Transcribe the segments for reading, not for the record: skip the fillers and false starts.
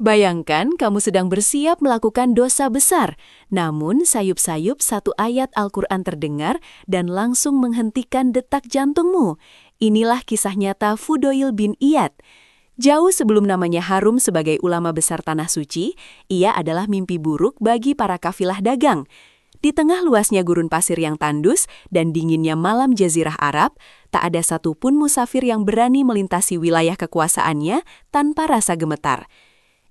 Bayangkan kamu sedang bersiap melakukan dosa besar, namun sayup-sayup satu ayat Al-Quran terdengar dan langsung menghentikan detak jantungmu. Inilah kisah nyata Fudail bin Iyad. Jauh sebelum namanya harum sebagai ulama besar Tanah Suci, ia adalah mimpi buruk bagi para kafilah dagang. Di tengah luasnya gurun pasir yang tandus dan dinginnya malam Jazirah Arab, tak ada satupun musafir yang berani melintasi wilayah kekuasaannya tanpa rasa gemetar.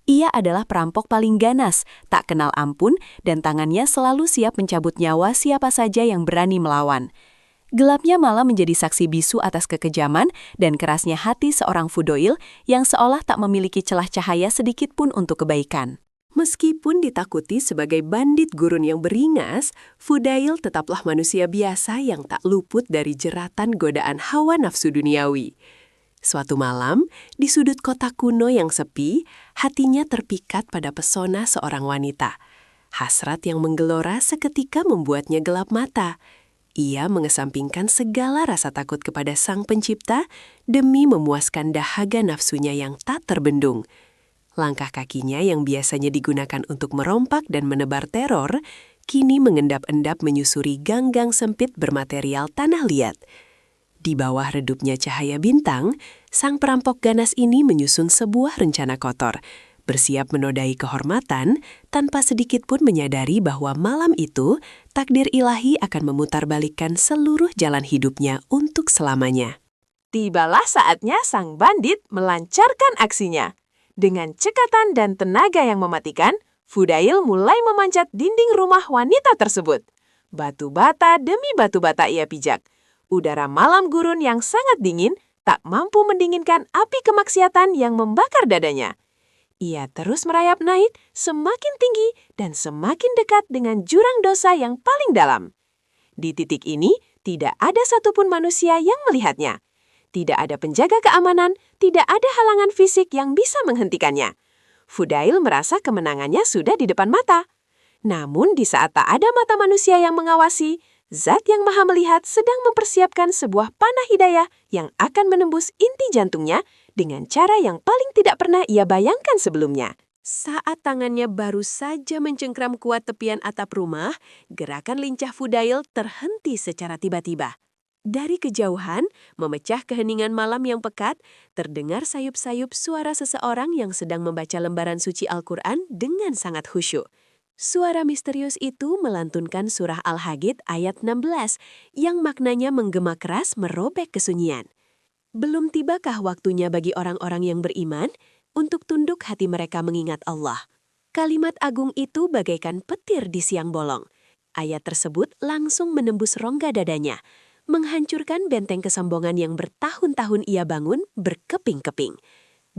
Ia adalah perampok paling ganas, tak kenal ampun, dan tangannya selalu siap mencabut nyawa siapa saja yang berani melawan. Gelapnya malam menjadi saksi bisu atas kekejaman dan kerasnya hati seorang Fudail yang seolah tak memiliki celah cahaya sedikit pun untuk kebaikan. Meskipun ditakuti sebagai bandit gurun yang beringas, Fudail tetaplah manusia biasa yang tak luput dari jeratan godaan hawa nafsu duniawi. Suatu malam, di sudut kota kuno yang sepi, hatinya terpikat pada pesona seorang wanita. Hasrat yang menggelora seketika membuatnya gelap mata. Ia mengesampingkan segala rasa takut kepada Sang Pencipta demi memuaskan dahaga nafsunya yang tak terbendung. Langkah kakinya yang biasanya digunakan untuk merompak dan menebar teror, kini mengendap-endap menyusuri gang-gang sempit bermaterial tanah liat. Di bawah redupnya cahaya bintang, sang perampok ganas ini menyusun sebuah rencana kotor, bersiap menodai kehormatan tanpa sedikit pun menyadari bahwa malam itu takdir ilahi akan memutarbalikkan seluruh jalan hidupnya untuk selamanya. Tibalah saatnya sang bandit melancarkan aksinya. Dengan cekatan dan tenaga yang mematikan, Fudail mulai memanjat dinding rumah wanita tersebut. Batu bata demi batu bata ia pijak. Udara malam gurun yang sangat dingin tak mampu mendinginkan api kemaksiatan yang membakar dadanya. Ia terus merayap naik semakin tinggi dan semakin dekat dengan jurang dosa yang paling dalam. Di titik ini, tidak ada satupun manusia yang melihatnya. Tidak ada penjaga keamanan, tidak ada halangan fisik yang bisa menghentikannya. Fudail merasa kemenangannya sudah di depan mata. Namun di saat tak ada mata manusia yang mengawasi, Zat yang Maha Melihat sedang mempersiapkan sebuah panah hidayah yang akan menembus inti jantungnya dengan cara yang paling tidak pernah ia bayangkan sebelumnya. Saat tangannya baru saja mencengkram kuat tepian atap rumah, gerakan lincah Fudail terhenti secara tiba-tiba. Dari kejauhan, memecah keheningan malam yang pekat, terdengar sayup-sayup suara seseorang yang sedang membaca lembaran suci Al-Quran dengan sangat khusyuk. Suara misterius itu melantunkan surah Al-Hadid ayat 16 yang maknanya menggema keras merobek kesunyian. Belum tibakah waktunya bagi orang-orang yang beriman untuk tunduk hati mereka mengingat Allah? Kalimat agung itu bagaikan petir di siang bolong. Ayat tersebut langsung menembus rongga dadanya, menghancurkan benteng kesombongan yang bertahun-tahun ia bangun berkeping-keping.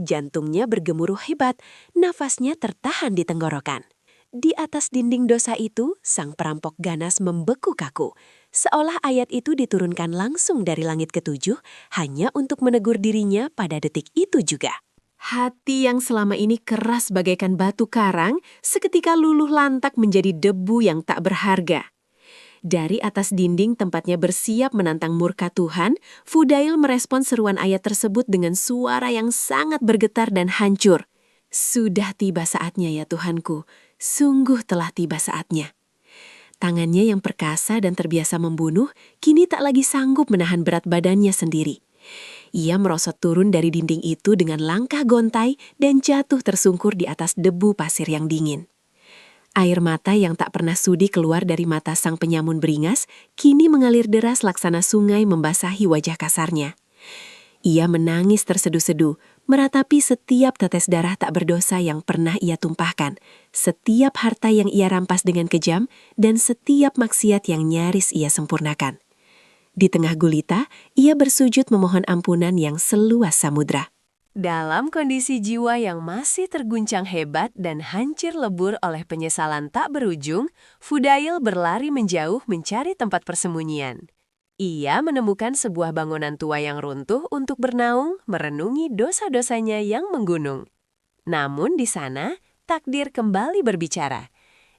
Jantungnya bergemuruh hebat, nafasnya tertahan di tenggorokan. Di atas dinding dosa itu, sang perampok ganas membeku kaku. Seolah ayat itu diturunkan langsung dari langit ketujuh hanya untuk menegur dirinya pada detik itu juga. Hati yang selama ini keras bagaikan batu karang, seketika luluh lantak menjadi debu yang tak berharga. Dari atas dinding tempatnya bersiap menantang murka Tuhan, Fudail merespon seruan ayat tersebut dengan suara yang sangat bergetar dan hancur. Sudah tiba saatnya ya Tuhanku, sungguh telah tiba saatnya. Tangannya yang perkasa dan terbiasa membunuh, kini tak lagi sanggup menahan berat badannya sendiri. Ia merosot turun dari dinding itu dengan langkah gontai dan jatuh tersungkur di atas debu pasir yang dingin. Air mata yang tak pernah sudi keluar dari mata sang penyamun beringas, kini mengalir deras laksana sungai membasahi wajah kasarnya. Ia menangis terseduh-seduh, meratapi setiap tetes darah tak berdosa yang pernah ia tumpahkan, setiap harta yang ia rampas dengan kejam, dan setiap maksiat yang nyaris ia sempurnakan. Di tengah gulita, ia bersujud memohon ampunan yang seluas samudra. Dalam kondisi jiwa yang masih terguncang hebat dan hancur lebur oleh penyesalan tak berujung, Fudail berlari menjauh mencari tempat persembunyian. Ia menemukan sebuah bangunan tua yang runtuh untuk bernaung, merenungi dosa-dosanya yang menggunung. Namun di sana, takdir kembali berbicara.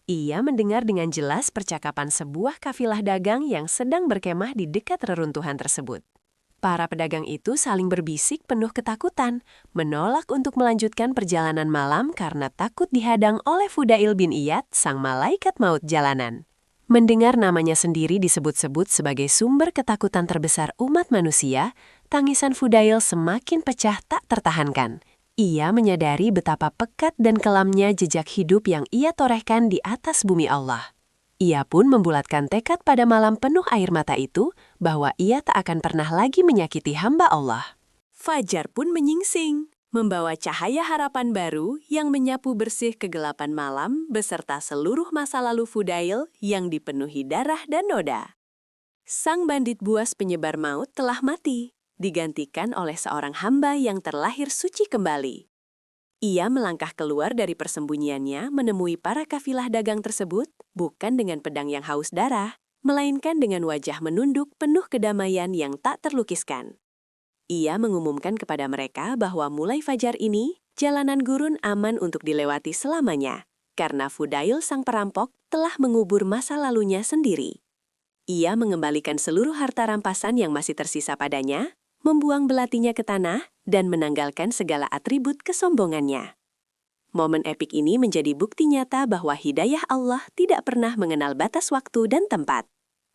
Ia mendengar dengan jelas percakapan sebuah kafilah dagang yang sedang berkemah di dekat reruntuhan tersebut. Para pedagang itu saling berbisik penuh ketakutan, menolak untuk melanjutkan perjalanan malam karena takut dihadang oleh Fudail bin Iyad, sang malaikat maut jalanan. Mendengar namanya sendiri disebut-sebut sebagai sumber ketakutan terbesar umat manusia, tangisan Fudail semakin pecah tak tertahankan. Ia menyadari betapa pekat dan kelamnya jejak hidup yang ia torehkan di atas bumi Allah. Ia pun membulatkan tekad pada malam penuh air mata itu bahwa ia tak akan pernah lagi menyakiti hamba Allah. Fajar pun menyingsing, membawa cahaya harapan baru yang menyapu bersih kegelapan malam beserta seluruh masa lalu Fudail yang dipenuhi darah dan noda. Sang bandit buas penyebar maut telah mati, digantikan oleh seorang hamba yang terlahir suci kembali. Ia melangkah keluar dari persembunyiannya menemui para kafilah dagang tersebut, bukan dengan pedang yang haus darah, melainkan dengan wajah menunduk penuh kedamaian yang tak terlukiskan. Ia mengumumkan kepada mereka bahwa mulai fajar ini, jalanan gurun aman untuk dilewati selamanya, karena Fudail sang perampok telah mengubur masa lalunya sendiri. Ia mengembalikan seluruh harta rampasan yang masih tersisa padanya, membuang belatinya ke tanah, dan menanggalkan segala atribut kesombongannya. Momen epik ini menjadi bukti nyata bahwa hidayah Allah tidak pernah mengenal batas waktu dan tempat.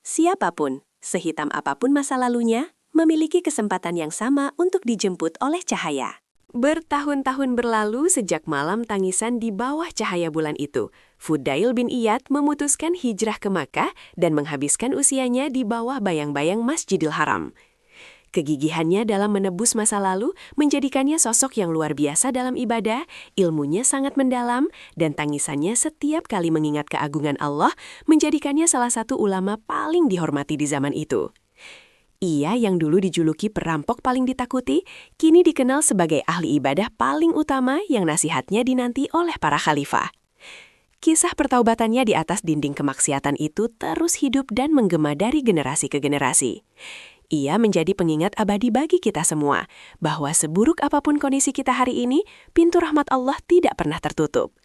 Siapapun, sehitam apapun masa lalunya, memiliki kesempatan yang sama untuk dijemput oleh cahaya. Bertahun-tahun berlalu sejak malam tangisan di bawah cahaya bulan itu, Fudail bin Iyad memutuskan hijrah ke Makkah dan menghabiskan usianya di bawah bayang-bayang Masjidil Haram. Kegigihannya dalam menebus masa lalu menjadikannya sosok yang luar biasa dalam ibadah, ilmunya sangat mendalam, dan tangisannya setiap kali mengingat keagungan Allah menjadikannya salah satu ulama paling dihormati di zaman itu. Ia yang dulu dijuluki perampok paling ditakuti, kini dikenal sebagai ahli ibadah paling utama yang nasihatnya dinanti oleh para khalifah. Kisah pertaubatannya di atas dinding kemaksiatan itu terus hidup dan menggema dari generasi ke generasi. Ia menjadi pengingat abadi bagi kita semua, bahwa seburuk apapun kondisi kita hari ini, pintu rahmat Allah tidak pernah tertutup.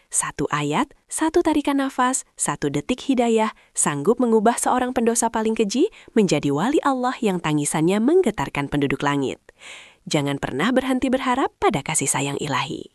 Satu ayat, satu tarikan nafas, satu detik hidayah, sanggup mengubah seorang pendosa paling keji menjadi wali Allah yang tangisannya menggetarkan penduduk langit. Jangan pernah berhenti berharap pada kasih sayang ilahi.